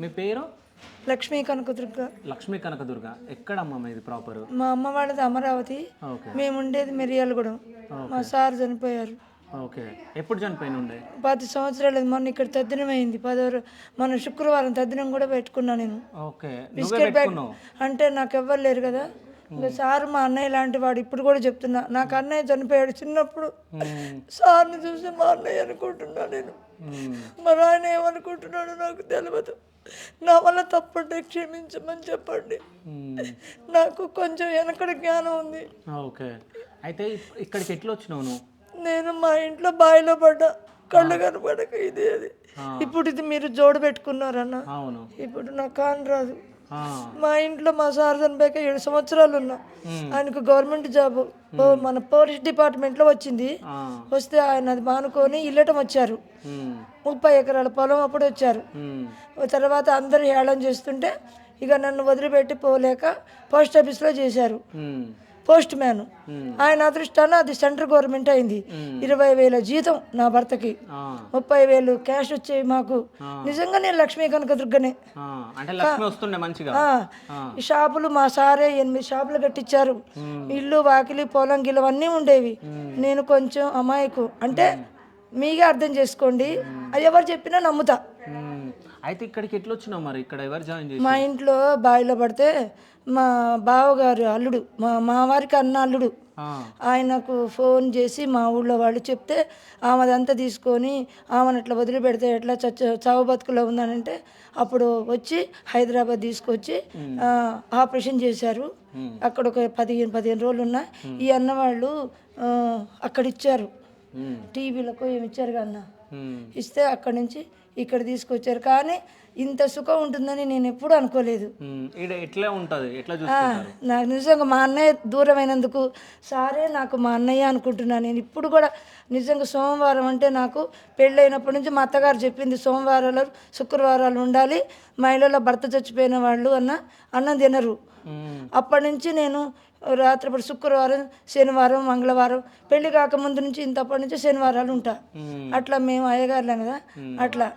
మీ పేరు? లక్ష్మీ కనకదుర్గ. లక్ష్మీ కనకదుర్గ. ఎక్కడమ్మా మీది ప్రాపర్? మా అమ్మ వాళ్ళది అమరావతి, ఓకే. మేము ఉండేది మిర్యాలగూడెం. మా సార్ చనిపోయారు. ఓకే. ఎప్పుడు చనిపోయిన ఉండే? 10 సంవత్సరాలు. మొన్న ఇక్కడ తద్దినం అయింది. మొన్న శుక్రవారం తద్దినం కూడా పెట్టుకున్నా నేను. ఓకే. నువ్వే బిస్కెట్ బ్యాగ్ పెట్టుకున్నావు? అంటే నాకు ఎవ్వరు లేరు కదా. ఇంకా సార్ మా అన్నయ్య లాంటి వాడు. ఇప్పుడు కూడా చెప్తున్నా, నాకు అన్నయ్య చనిపోయాడు చిన్నప్పుడు. సార్ని చూసి మా అన్నయ్య అనుకుంటున్నా నేను. మరి ఆయన ఏమనుకుంటున్నాడు నాకు తెలియదు. నా వల్ల తప్పుంటే క్షమించమని చెప్పండి. నాకు కొంచెం వెనకడ జ్ఞానం ఉంది. ఓకే. అయితే ఇక్కడికి ఎట్లా వచ్చినావు నువ్వు? నేను మా ఇంట్లో బావిలో పడ్డా, కళ్ళు కనపడక ఇది అది. ఇప్పుడు ఇది మీరు జోడు పెట్టుకున్నారన్న. అవును. ఇప్పుడు నాకు కాని రాదు. ఆ, మా ఇంట్లో మా సార్ చనిపోయాక 7 సంవత్సరాలు ఉన్నా. ఆయనకు గవర్నమెంట్ జాబ్ మన పోలీస్ డిపార్ట్మెంట్లో వచ్చింది. ఆ, వస్తే ఆయన అది మానుకొని ఇల్లటం వచ్చారు. 30 ఎకరాల పొలం అప్పుడు వచ్చారు. తర్వాత అందరూ హేళన చేస్తుంటే ఇక నన్ను వదిలిపెట్టి పోలేక పోస్ట్ ఆఫీస్లో చేశారు పోస్ట్ మ్యాన్. ఆయన అదృష్టాన అది సెంట్రల్ గవర్నమెంట్ అయింది. 20,000 జీతం నా భర్తకి, 30,000 క్యాష్ వచ్చేవి మాకు. నిజంగా నేను లక్ష్మీ కనకదుర్గనే. అంటే లక్ష్మి వస్తుండే మంచిగా. ఈ షాపులు మా సారే 8 షాపులు కట్టించారు. ఇల్లు వాకిలి పొలం గిలం అన్నీ ఉండేవి. నేను కొంచెం అమాయకు అంటే మీగా అర్థం చేసుకోండి. అది ఎవరు చెప్పినా నమ్ముతా. అయితే ఇక్కడికి ఎట్లా వచ్చినావు మరి? ఇక్కడ ఎవరు జాయిన్ చేసి? మా ఇంట్లో బావిలో పడితే మా బావగారు అల్లుడు, మా మావారికి అన్న అల్లుడు, ఆయనకు ఫోన్ చేసి మా ఊళ్ళో వాళ్ళు చెప్తే ఆమెదంతా తీసుకొని ఆమెను అట్లా వదిలిపెడితే ఎట్లా చావు బతుకులో ఉందనంటే అప్పుడు వచ్చి హైదరాబాద్ తీసుకొచ్చి ఆపరేషన్ చేశారు. అక్కడ ఒక 15 రోజులు ఉన్నా. ఈ అన్న వాళ్ళు అక్కడ ఇచ్చారు, టీవీలకు ఏమి ఇచ్చారు అన్న, ఇస్తే అక్కడి నుంచి ఇక్కడ తీసుకొచ్చారు. కానీ ఇంత సుఖం ఉంటుందని నేను ఎప్పుడు అనుకోలేదు. ఎట్లా ఉంటుంది? ఎట్లా చూసుకుంటారు? నాకు నిజంగా మా అన్నయ్య దూరమైనందుకు సారే నాకు మా అన్నయ్య అనుకుంటున్నాను నేను ఇప్పుడు కూడా. నిజంగా సోమవారం అంటే నాకు పెళ్ళైనప్పటి నుంచి మా అత్తగారు చెప్పింది, సోమవారాలు శుక్రవారాలు ఉండాలి, మహిళల భర్త చచ్చిపోయిన వాళ్ళు అన్నం తినరు. అప్పటి నుంచి నేను రాత్రిపూట శుక్రవారం శనివారం మంగళవారం పెళ్లి కాకముందు నుంచి ఇంతప్పటి నుంచి శనివారాలు ఉంటా. అట్లా మేము అయ్యగారులం కదా అట్లా.